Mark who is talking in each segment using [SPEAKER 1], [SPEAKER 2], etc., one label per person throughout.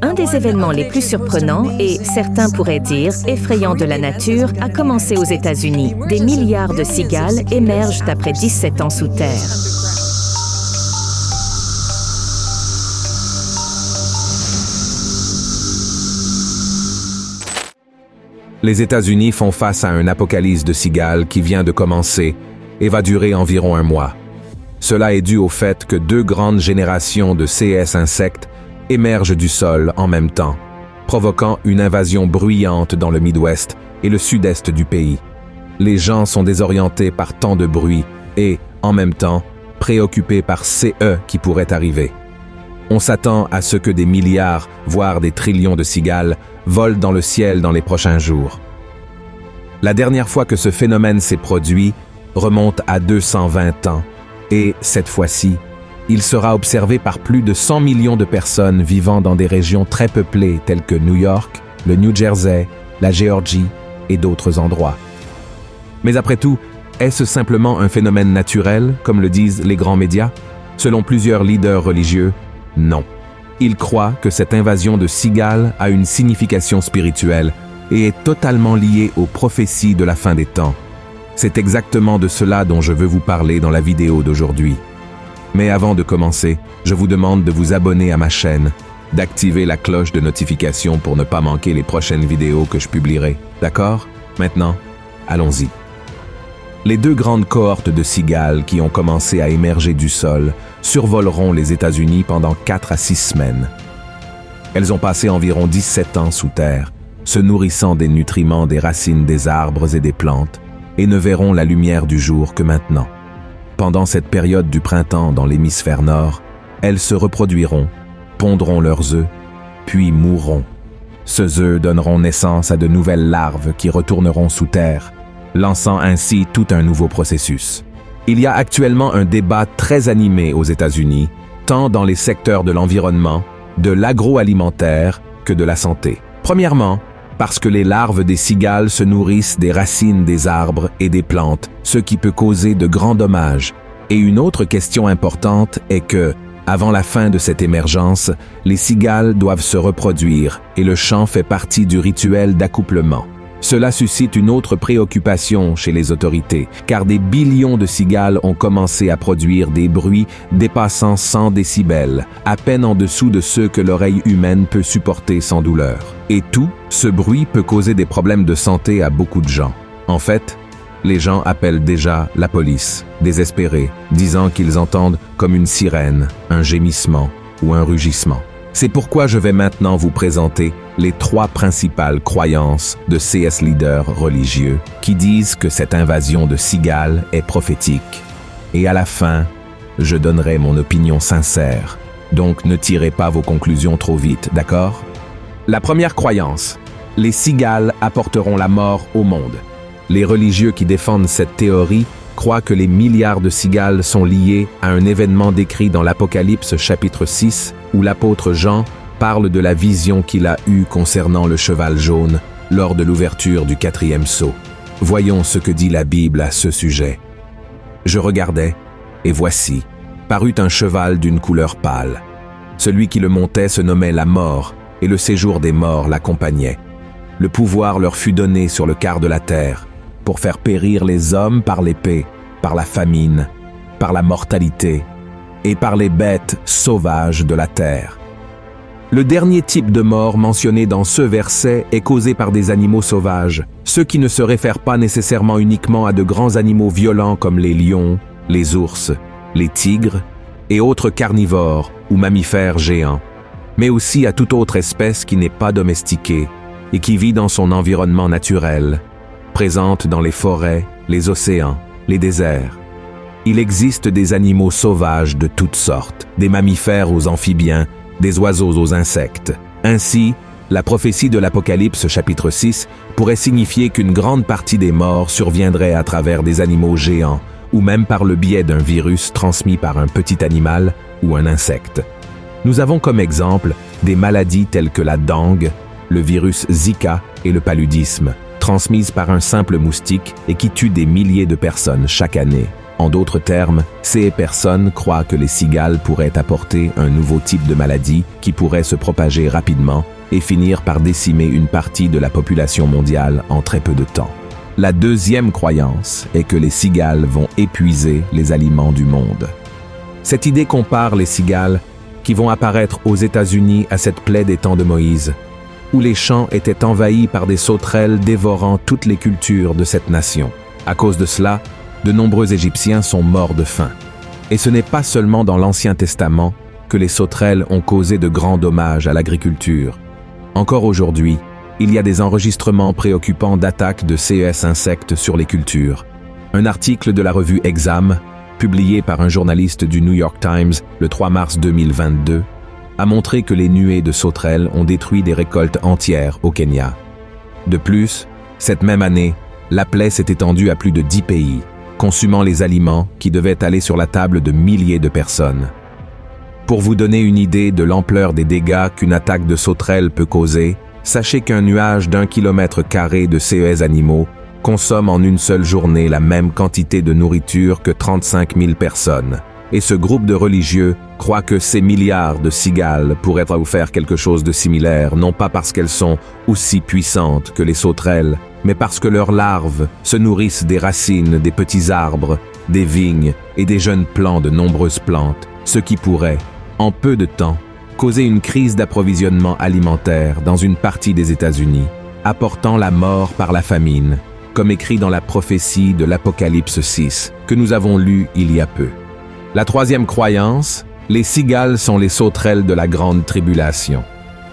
[SPEAKER 1] Un des événements les plus surprenants et, certains pourraient dire, effrayants de la nature a commencé aux États-Unis. Des milliards de cigales émergent après 17 ans sous terre.
[SPEAKER 2] Les États-Unis font face à un apocalypse de cigales qui vient de commencer et va durer environ un mois. Cela est dû au fait que 2 grandes générations de CS insectes émergent du sol en même temps, provoquant une invasion bruyante dans le Midwest et le sud-est du pays. Les gens sont désorientés par tant de bruit et, en même temps, préoccupés par CE qui pourrait arriver. On s'attend à ce que des milliards, voire des trillions de cigales volent dans le ciel dans les prochains jours. La dernière fois que ce phénomène s'est produit remonte à 220 ans et, cette fois-ci, il sera observé par plus de 100 millions de personnes vivant dans des régions très peuplées telles que New York, le New Jersey, la Géorgie et d'autres endroits. Mais après tout, est-ce simplement un phénomène naturel, comme le disent les grands médias? Selon plusieurs leaders religieux, non. Ils croient que cette invasion de cigales a une signification spirituelle et est totalement liée aux prophéties de la fin des temps. C'est exactement de cela dont je veux vous parler dans la vidéo d'aujourd'hui. Mais avant de commencer, je vous demande de vous abonner à ma chaîne, d'activer la cloche de notification pour ne pas manquer les prochaines vidéos que je publierai. D'accord? Maintenant, allons-y. Les 2 grandes cohortes de cigales qui ont commencé à émerger du sol survoleront les États-Unis pendant 4 à 6 semaines. Elles ont passé environ 17 ans sous terre, se nourrissant des nutriments des racines des arbres et des plantes, et ne verront la lumière du jour que maintenant. Pendant cette période du printemps dans l'hémisphère nord, elles se reproduiront, pondront leurs œufs, puis mourront. Ces œufs donneront naissance à de nouvelles larves qui retourneront sous terre, lançant ainsi tout un nouveau processus. Il y a actuellement un débat très animé aux États-Unis, tant dans les secteurs de l'environnement, de l'agroalimentaire que de la santé. Premièrement, parce que les larves des cigales se nourrissent des racines des arbres et des plantes, ce qui peut causer de grands dommages. Et une autre question importante est que, avant la fin de cette émergence, les cigales doivent se reproduire et le chant fait partie du rituel d'accouplement. Cela suscite une autre préoccupation chez les autorités, car des billions de cigales ont commencé à produire des bruits dépassant 100 décibels, à peine en dessous de ceux que l'oreille humaine peut supporter sans douleur. Et tout, ce bruit peut causer des problèmes de santé à beaucoup de gens. En fait, les gens appellent déjà la police, désespérés, disant qu'ils entendent comme une sirène, un gémissement ou un rugissement. C'est pourquoi je vais maintenant vous présenter les 3 principales croyances de CS leaders religieux qui disent que cette invasion de cigales est prophétique. Et à la fin, je donnerai mon opinion sincère. Donc ne tirez pas vos conclusions trop vite, d'accord? La première croyance, les cigales apporteront la mort au monde. Les religieux qui défendent cette théorie croient que les milliards de cigales sont liés à un événement décrit dans l'Apocalypse chapitre 6, où l'apôtre Jean parle de la vision qu'il a eue concernant le cheval jaune lors de l'ouverture du 4e sceau. Voyons ce que dit la Bible à ce sujet. Je regardais, et voici, parut un cheval d'une couleur pâle. Celui qui le montait se nommait la mort, et le séjour des morts l'accompagnait. Le pouvoir leur fut donné sur le quart de la terre, pour faire périr les hommes par l'épée, par la famine, par la mortalité, et par les bêtes sauvages de la terre. Le dernier type de mort mentionné dans ce verset est causé par des animaux sauvages, ceux qui ne se réfèrent pas nécessairement uniquement à de grands animaux violents comme les lions, les ours, les tigres et autres carnivores ou mammifères géants, mais aussi à toute autre espèce qui n'est pas domestiquée et qui vit dans son environnement naturel, présente dans les forêts, les océans, les déserts. Il existe des animaux sauvages de toutes sortes, des mammifères aux amphibiens, des oiseaux aux insectes. Ainsi, la prophétie de l'Apocalypse chapitre 6 pourrait signifier qu'une grande partie des morts surviendrait à travers des animaux géants ou même par le biais d'un virus transmis par un petit animal ou un insecte. Nous avons comme exemple des maladies telles que la dengue, le virus Zika et le paludisme, transmises par un simple moustique et qui tuent des milliers de personnes chaque année. En d'autres termes, ces personnes croient que les cigales pourraient apporter un nouveau type de maladie qui pourrait se propager rapidement et finir par décimer une partie de la population mondiale en très peu de temps. La deuxième croyance est que les cigales vont épuiser les aliments du monde. Cette idée compare les cigales qui vont apparaître aux États-Unis à cette plaie des temps de Moïse, où les champs étaient envahis par des sauterelles dévorant toutes les cultures de cette nation. À cause de cela, de nombreux Égyptiens sont morts de faim. Et ce n'est pas seulement dans l'Ancien Testament que les sauterelles ont causé de grands dommages à l'agriculture. Encore aujourd'hui, il y a des enregistrements préoccupants d'attaques de ces insectes sur les cultures. Un article de la revue Exam, publié par un journaliste du New York Times le 3 mars 2022, a montré que les nuées de sauterelles ont détruit des récoltes entières au Kenya. De plus, cette même année, la plaie s'est étendue à plus de 10 pays, consumant les aliments qui devaient aller sur la table de milliers de personnes. Pour vous donner une idée de l'ampleur des dégâts qu'une attaque de sauterelles peut causer, sachez qu'un nuage d'1 km² de ces animaux consomme en une seule journée la même quantité de nourriture que 35 000 personnes. Et ce groupe de religieux croit que ces milliards de cigales pourraient vous faire quelque chose de similaire, non pas parce qu'elles sont aussi puissantes que les sauterelles, mais parce que leurs larves se nourrissent des racines des petits arbres, des vignes et des jeunes plants de nombreuses plantes, ce qui pourrait, en peu de temps, causer une crise d'approvisionnement alimentaire dans une partie des États-Unis, apportant la mort par la famine, comme écrit dans la prophétie de l'Apocalypse 6, que nous avons lue il y a peu. La troisième croyance, les cigales sont les sauterelles de la grande tribulation.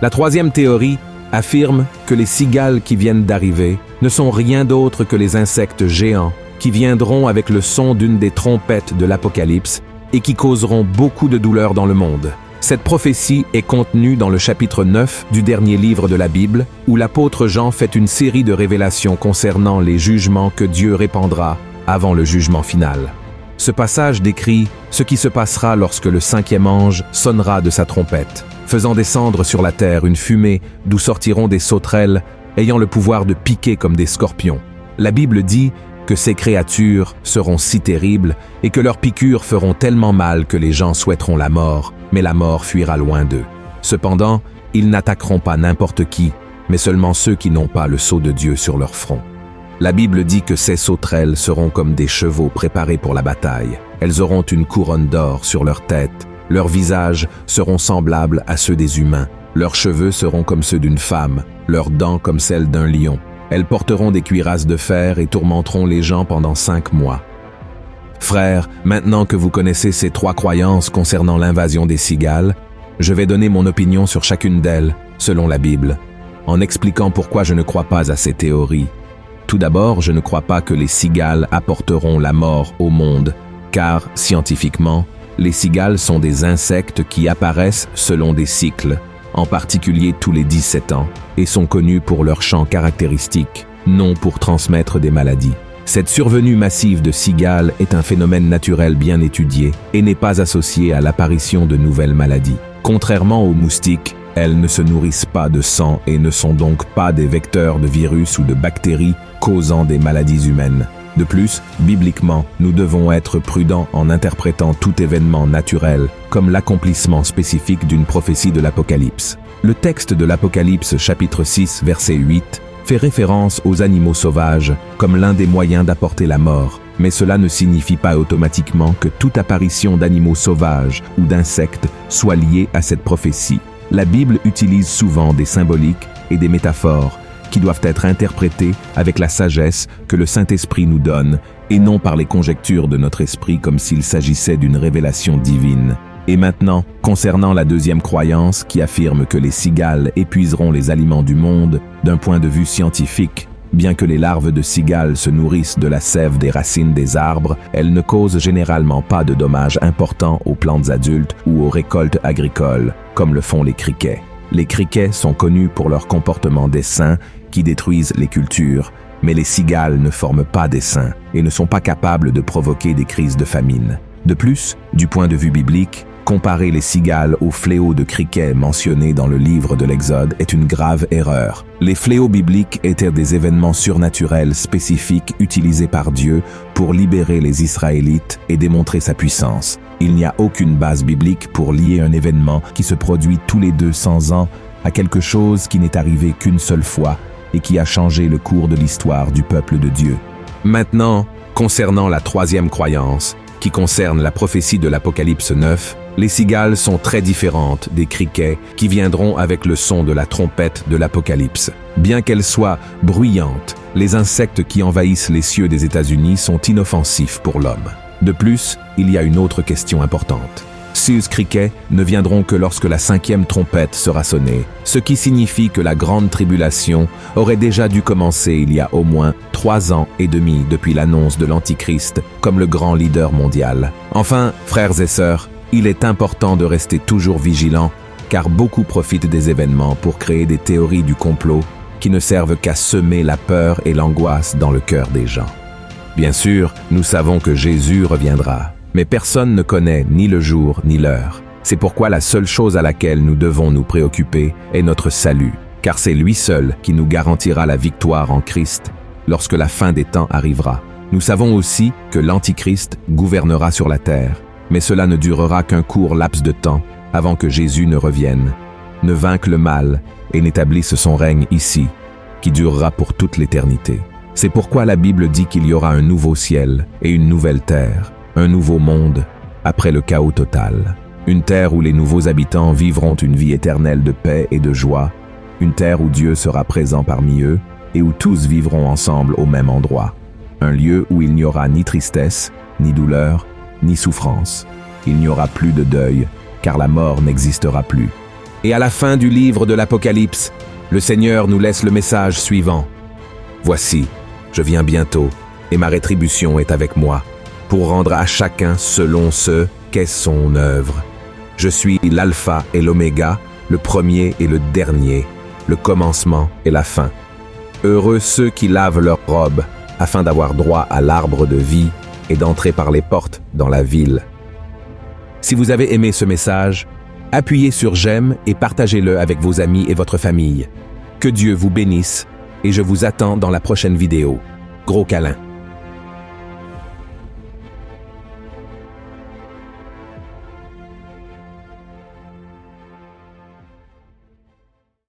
[SPEAKER 2] La troisième théorie affirme que les cigales qui viennent d'arriver ne sont rien d'autre que les insectes géants qui viendront avec le son d'une des trompettes de l'Apocalypse et qui causeront beaucoup de douleur dans le monde. Cette prophétie est contenue dans le chapitre 9 du dernier livre de la Bible, où l'apôtre Jean fait une série de révélations concernant les jugements que Dieu répandra avant le jugement final. Ce passage décrit ce qui se passera lorsque le 5e ange sonnera de sa trompette, faisant descendre sur la terre une fumée d'où sortiront des sauterelles ayant le pouvoir de piquer comme des scorpions. La Bible dit que ces créatures seront si terribles et que leurs piqûres feront tellement mal que les gens souhaiteront la mort, mais la mort fuira loin d'eux. Cependant, ils n'attaqueront pas n'importe qui, mais seulement ceux qui n'ont pas le sceau de Dieu sur leur front. La Bible dit que ces sauterelles seront comme des chevaux préparés pour la bataille. Elles auront une couronne d'or sur leur tête. Leurs visages seront semblables à ceux des humains. Leurs cheveux seront comme ceux d'une femme, leurs dents comme celles d'un lion. Elles porteront des cuirasses de fer et tourmenteront les gens pendant 5 mois. Frères, maintenant que vous connaissez ces 3 croyances concernant l'invasion des cigales, je vais donner mon opinion sur chacune d'elles, selon la Bible, en expliquant pourquoi je ne crois pas à ces théories. Tout d'abord, je ne crois pas que les cigales apporteront la mort au monde, car, scientifiquement, les cigales sont des insectes qui apparaissent selon des cycles, en particulier tous les 17 ans, et sont connus pour leur chant caractéristique, non pour transmettre des maladies. Cette survenue massive de cigales est un phénomène naturel bien étudié et n'est pas associé à l'apparition de nouvelles maladies. Contrairement aux moustiques, elles ne se nourrissent pas de sang et ne sont donc pas des vecteurs de virus ou de bactéries causant des maladies humaines. De plus, bibliquement, nous devons être prudents en interprétant tout événement naturel comme l'accomplissement spécifique d'une prophétie de l'Apocalypse. Le texte de l'Apocalypse chapitre 6 verset 8 fait référence aux animaux sauvages comme l'un des moyens d'apporter la mort, mais cela ne signifie pas automatiquement que toute apparition d'animaux sauvages ou d'insectes soit liée à cette prophétie. La Bible utilise souvent des symboliques et des métaphores qui doivent être interprétées avec la sagesse que le Saint-Esprit nous donne et non par les conjectures de notre esprit comme s'il s'agissait d'une révélation divine. Et maintenant, concernant la deuxième croyance qui affirme que les cigales épuiseront les aliments du monde, d'un point de vue scientifique, bien que les larves de cigales se nourrissent de la sève des racines des arbres, elles ne causent généralement pas de dommages importants aux plantes adultes ou aux récoltes agricoles, comme le font les criquets. Les criquets sont connus pour leur comportement d'essaim qui détruisent les cultures, mais les cigales ne forment pas d'essaim et ne sont pas capables de provoquer des crises de famine. De plus, du point de vue biblique, comparer les cigales aux fléaux de criquets mentionnés dans le livre de l'Exode est une grave erreur. Les fléaux bibliques étaient des événements surnaturels spécifiques utilisés par Dieu pour libérer les Israélites et démontrer sa puissance. Il n'y a aucune base biblique pour lier un événement qui se produit tous les 200 ans à quelque chose qui n'est arrivé qu'une seule fois et qui a changé le cours de l'histoire du peuple de Dieu. Maintenant, concernant la troisième croyance, qui concerne la prophétie de l'Apocalypse 9, les cigales sont très différentes des criquets qui viendront avec le son de la trompette de l'Apocalypse. Bien qu'elles soient bruyantes, les insectes qui envahissent les cieux des États-Unis sont inoffensifs pour l'homme. De plus, il y a une autre question importante. Ces criquets ne viendront que lorsque la 5e trompette sera sonnée, ce qui signifie que la grande tribulation aurait déjà dû commencer il y a au moins 3 ans et demi depuis l'annonce de l'Antichrist comme le grand leader mondial. Enfin, frères et sœurs, il est important de rester toujours vigilant car beaucoup profitent des événements pour créer des théories du complot qui ne servent qu'à semer la peur et l'angoisse dans le cœur des gens. Bien sûr, nous savons que Jésus reviendra. Mais personne ne connaît ni le jour ni l'heure. C'est pourquoi la seule chose à laquelle nous devons nous préoccuper est notre salut, car c'est lui seul qui nous garantira la victoire en Christ lorsque la fin des temps arrivera. Nous savons aussi que l'Antichrist gouvernera sur la terre, mais cela ne durera qu'un court laps de temps avant que Jésus ne revienne, ne vainque le mal et n'établisse son règne ici, qui durera pour toute l'éternité. C'est pourquoi la Bible dit qu'il y aura un nouveau ciel et une nouvelle terre, un nouveau monde, après le chaos total. Une terre où les nouveaux habitants vivront une vie éternelle de paix et de joie, une terre où Dieu sera présent parmi eux et où tous vivront ensemble au même endroit. Un lieu où il n'y aura ni tristesse, ni douleur, ni souffrance. Il n'y aura plus de deuil, car la mort n'existera plus. Et à la fin du livre de l'Apocalypse, le Seigneur nous laisse le message suivant. « Voici, je viens bientôt, et ma rétribution est avec moi, pour rendre à chacun selon ce qu'est son œuvre. Je suis l'alpha et l'oméga, le premier et le dernier, le commencement et la fin. Heureux ceux qui lavent leurs robes, afin d'avoir droit à l'arbre de vie et d'entrer par les portes dans la ville. » Si vous avez aimé ce message, appuyez sur j'aime et partagez-le avec vos amis et votre famille. Que Dieu vous bénisse et je vous attends dans la prochaine vidéo. Gros câlin.